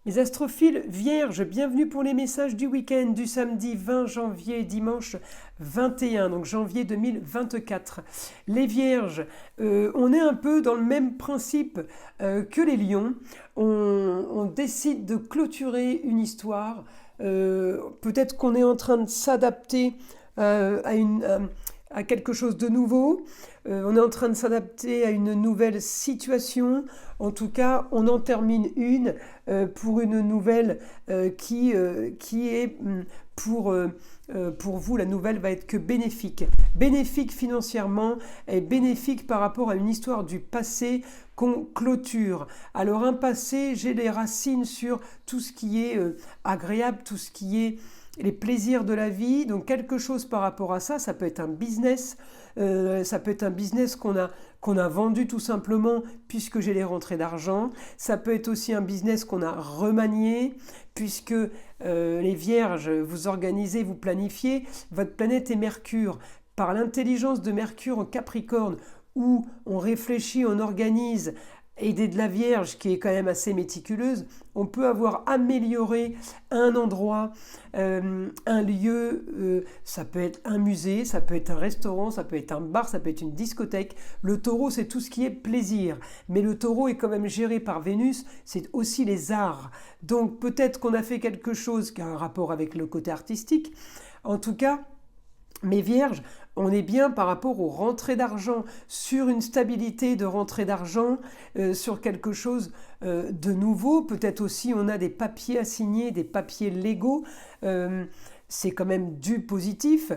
Les astrophiles vierges, bienvenue pour les messages du week-end du samedi 20 janvier, dimanche 21, donc janvier 2024. Les vierges, on est un peu dans le même principe que les lions. On décide de clôturer une histoire. Peut-être qu'on est en train de s'adapter à quelque chose de nouveau. On est en train de s'adapter à une nouvelle situation. En tout cas, on en termine une pour une nouvelle qui est pour vous, la nouvelle va être que bénéfique. Bénéfique financièrement et bénéfique par rapport à une histoire du passé qu'on clôture. Alors un passé, j'ai les racines sur tout ce qui est agréable, tout ce qui est les plaisirs de la vie, donc quelque chose par rapport à ça, ça peut être un business, ça peut être un business qu'on a vendu tout simplement puisque j'ai les rentrées d'argent, ça peut être aussi un business qu'on a remanié puisque les vierges, vous organisez, vous planifiez, votre planète est Mercure, par l'intelligence de Mercure en Capricorne, où on réfléchit, on organise, aidé de la Vierge qui est quand même assez méticuleuse, on peut avoir amélioré un endroit, un lieu, ça peut être un musée, ça peut être un restaurant, ça peut être un bar, ça peut être une discothèque. Le taureau, c'est tout ce qui est plaisir. Mais le taureau est quand même géré par Vénus, c'est aussi les arts. Donc peut-être qu'on a fait quelque chose qui a un rapport avec le côté artistique. En tout cas, mes vierges, on est bien par rapport aux rentrées d'argent, sur une stabilité de rentrée d'argent, sur quelque chose de nouveau. Peut-être aussi on a des papiers à signer, des papiers légaux. C'est quand même du positif.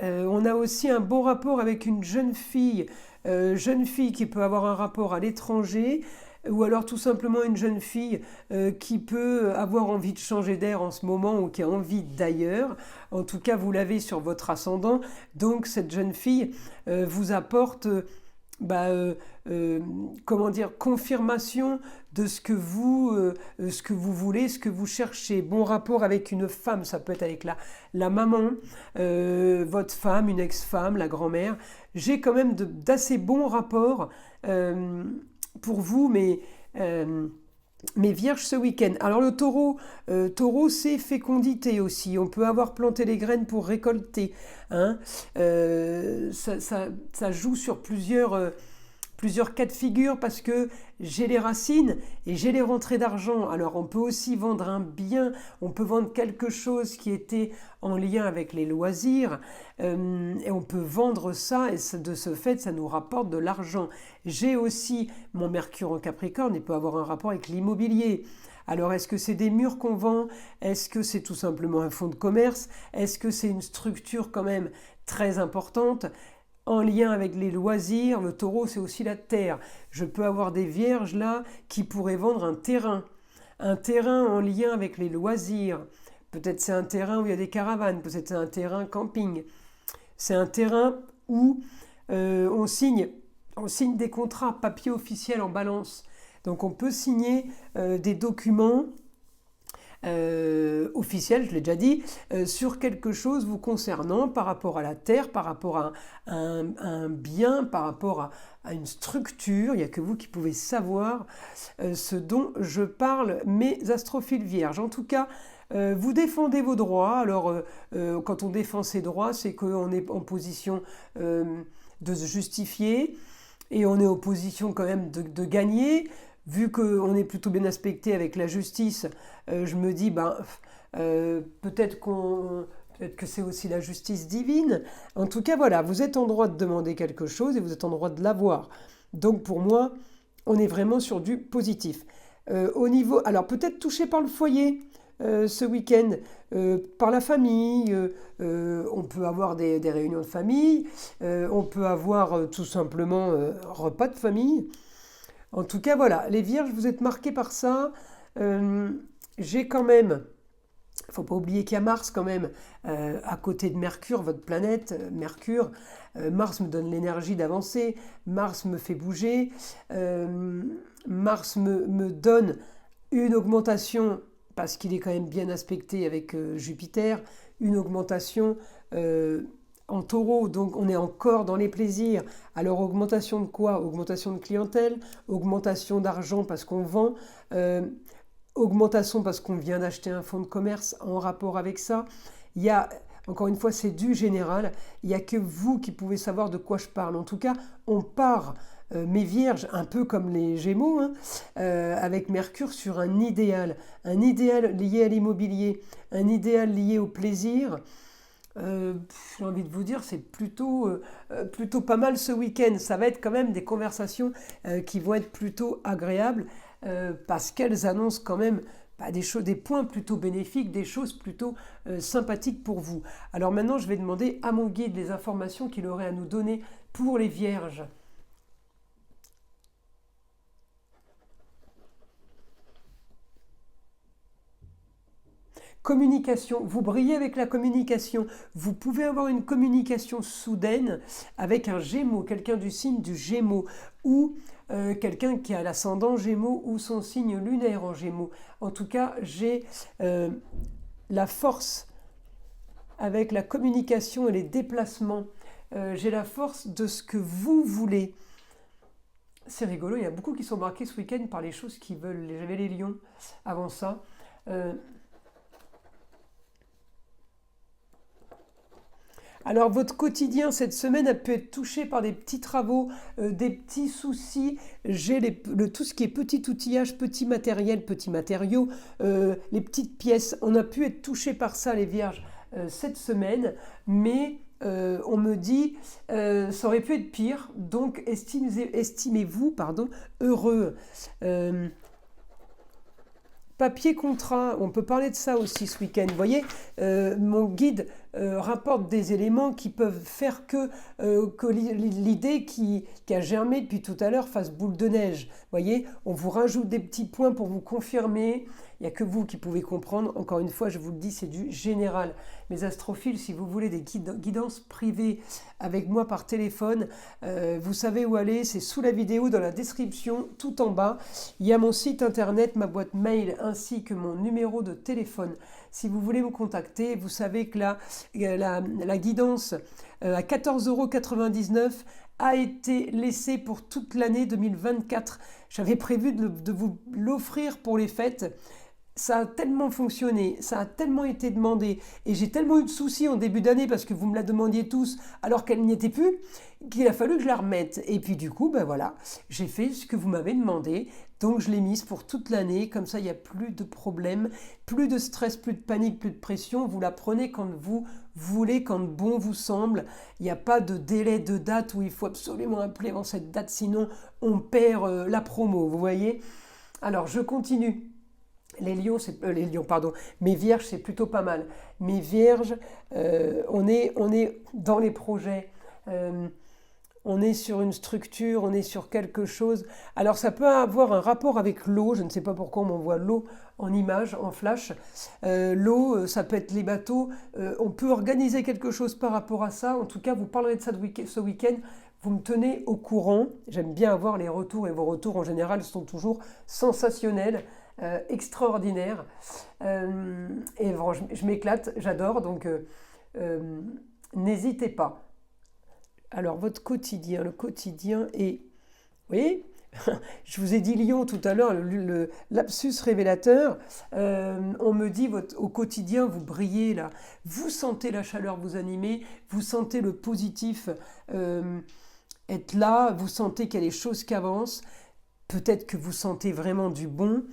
On a aussi un bon rapport avec une jeune fille qui peut avoir un rapport à l'étranger, ou alors tout simplement une jeune fille qui peut avoir envie de changer d'air en ce moment ou qui a envie d'ailleurs. En tout cas, vous l'avez sur votre ascendant. Donc cette jeune fille vous apporte comment dire, confirmation de ce que vous voulez, ce que vous cherchez. Bon rapport avec une femme, ça peut être avec la maman, votre femme, une ex-femme, la grand-mère. J'ai quand même d'assez bons rapports pour vous, mes vierges ce week-end. Alors le taureau c'est fécondité aussi. On peut avoir planté les graines pour récolter. Hein. Ça joue sur plusieurs cas de figure parce que j'ai les racines et j'ai les rentrées d'argent. Alors on peut aussi vendre un bien, on peut vendre quelque chose qui était en lien avec les loisirs et on peut vendre ça et de ce fait ça nous rapporte de l'argent. J'ai aussi mon Mercure en Capricorne et peut avoir un rapport avec l'immobilier. Alors est-ce que c'est des murs qu'on vend? Est-ce que c'est tout simplement un fonds de commerce? Est-ce que c'est une structure quand même très importante? En lien avec les loisirs, le taureau c'est aussi la terre. Je peux avoir des vierges là qui pourraient vendre un terrain en lien avec les loisirs. Peut-être c'est un terrain où il y a des caravanes, peut-être c'est un terrain camping. C'est un terrain où on signe des contrats, papier officiel en balance. Donc on peut signer des documents officiel, je l'ai déjà dit, sur quelque chose vous concernant par rapport à la terre, par rapport à un bien, par rapport à une structure. Il n'y a que vous qui pouvez savoir ce dont je parle, mes astrophiles vierges. En tout cas, vous défendez vos droits. Alors, quand on défend ses droits, c'est qu'on est en position de se justifier et on est en position quand même de gagner. Vu qu'on est plutôt bien aspecté avec la justice, je me dis, peut-être que c'est aussi la justice divine. En tout cas, voilà, vous êtes en droit de demander quelque chose et vous êtes en droit de l'avoir. Donc pour moi, on est vraiment sur du positif. Au niveau, alors peut-être touché par le foyer ce week-end, par la famille, on peut avoir des réunions de famille, on peut avoir tout simplement repas de famille. En tout cas, voilà, les vierges, vous êtes marqués par ça. J'ai quand même, il ne faut pas oublier qu'il y a Mars quand même, à côté de Mercure, votre planète, Mercure. Mars me donne l'énergie d'avancer, Mars me fait bouger, Mars me donne une augmentation, parce qu'il est quand même bien aspecté avec Jupiter, une augmentation en taureau, donc on est encore dans les plaisirs. Alors augmentation de quoi? Augmentation de clientèle, augmentation d'argent parce qu'on vend, augmentation parce qu'on vient d'acheter un fonds de commerce en rapport avec ça. Il y a, encore une fois, c'est du général. Il n'y a que vous qui pouvez savoir de quoi je parle. En tout cas, on part, mes vierges, un peu comme les Gémeaux, hein, avec Mercure sur un idéal lié à l'immobilier, un idéal lié au plaisir. J'ai envie de vous dire, c'est plutôt pas mal ce week-end. Ça va être quand même des conversations qui vont être plutôt agréables parce qu'elles annoncent quand même des choses, des points plutôt bénéfiques, des choses plutôt sympathiques pour vous. Alors maintenant, je vais demander à mon guide les informations qu'il aurait à nous donner pour les vierges. Communication, vous brillez avec la communication. Vous pouvez avoir une communication soudaine avec un Gémeaux, quelqu'un du signe du Gémeaux, ou quelqu'un qui a l'ascendant Gémeaux ou son signe lunaire en Gémeaux. En tout cas, j'ai la force avec la communication et les déplacements. J'ai la force de ce que vous voulez. C'est rigolo, il y a beaucoup qui sont marqués ce week-end par les choses qu'ils veulent. J'avais les lions avant ça. Alors votre quotidien cette semaine a pu être touché par des petits travaux, des petits soucis. J'ai tout ce qui est petit outillage, petit matériel, petits matériaux, les petites pièces. On a pu être touché par ça les vierges cette semaine, mais on me dit ça aurait pu être pire. Donc estimez-vous heureux. Papier contrat, on peut parler de ça aussi ce week-end. Vous voyez, mon guide rapporte des éléments qui peuvent faire que l'idée qui a germé depuis tout à l'heure fasse boule de neige. Vous voyez, on vous rajoute des petits points pour vous confirmer. Il n'y a que vous qui pouvez comprendre. Encore une fois, je vous le dis, c'est du général. Mes astrophiles, si vous voulez des guidances privées avec moi par téléphone, vous savez où aller. C'est sous la vidéo, dans la description, tout en bas. Il y a mon site internet, ma boîte mail, ainsi que mon numéro de téléphone. Si vous voulez me contacter, vous savez que la guidance à 14,99 € a été laissée pour toute l'année 2024. J'avais prévu de vous l'offrir pour les fêtes. Ça a tellement fonctionné, ça a tellement été demandé, et j'ai tellement eu de soucis en début d'année parce que vous me la demandiez tous alors qu'elle n'y était plus, qu'il a fallu que je la remette. Et puis du coup, ben voilà, j'ai fait ce que vous m'avez demandé, donc je l'ai mise pour toute l'année, comme ça il n'y a plus de problème, plus de stress, plus de panique, plus de pression, vous la prenez quand vous voulez, quand bon vous semble, il n'y a pas de délai de date où il faut absolument appeler avant cette date, sinon on perd la promo, vous voyez. Alors je continue. Les lions, mes vierges, c'est plutôt pas mal. Mes vierges, on est dans les projets, on est sur une structure, on est sur quelque chose. Alors ça peut avoir un rapport avec l'eau, je ne sais pas pourquoi on m'envoie l'eau en image, en flash. L'eau, ça peut être les bateaux, on peut organiser quelque chose par rapport à ça. En tout cas, vous parlerez de ça ce week-end. Vous me tenez au courant. J'aime bien avoir les retours, et vos retours en général sont toujours sensationnels. Extraordinaire et bon, je m'éclate, j'adore, donc n'hésitez pas. Alors votre quotidien, le quotidien est, vous voyez, je vous ai dit Lion tout à l'heure, le lapsus révélateur, on me dit au quotidien vous brillez là, vous sentez la chaleur vous animer, vous sentez le positif être là, vous sentez qu'il y a des choses qui avancent. Peut-être que vous sentez vraiment du bon.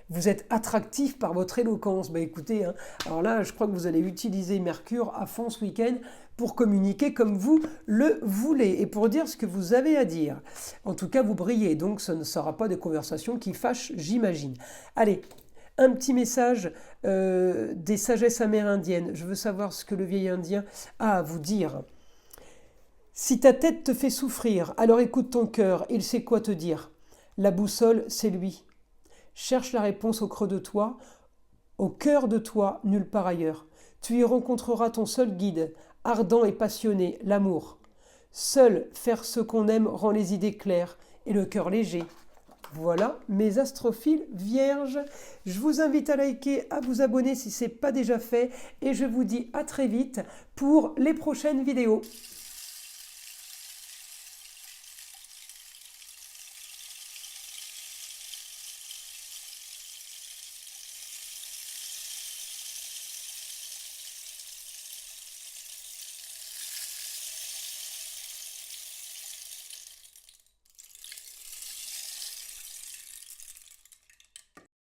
Vous êtes attractif par votre éloquence. Bah écoutez, hein, alors là, je crois que vous allez utiliser Mercure à fond ce week-end pour communiquer comme vous le voulez et pour dire ce que vous avez à dire. En tout cas, vous brillez, donc ce ne sera pas des conversations qui fâchent, j'imagine. Allez, un petit message des sagesses amérindiennes. Je veux savoir ce que le vieil indien a à vous dire. Si ta tête te fait souffrir, alors écoute ton cœur, il sait quoi te dire. La boussole, c'est lui. Cherche la réponse au creux de toi, au cœur de toi, nulle part ailleurs. Tu y rencontreras ton seul guide, ardent et passionné, l'amour. Seul faire ce qu'on aime rend les idées claires et le cœur léger. Voilà mes astrophiles vierges. Je vous invite à liker, à vous abonner si ce n'est pas déjà fait et je vous dis à très vite pour les prochaines vidéos.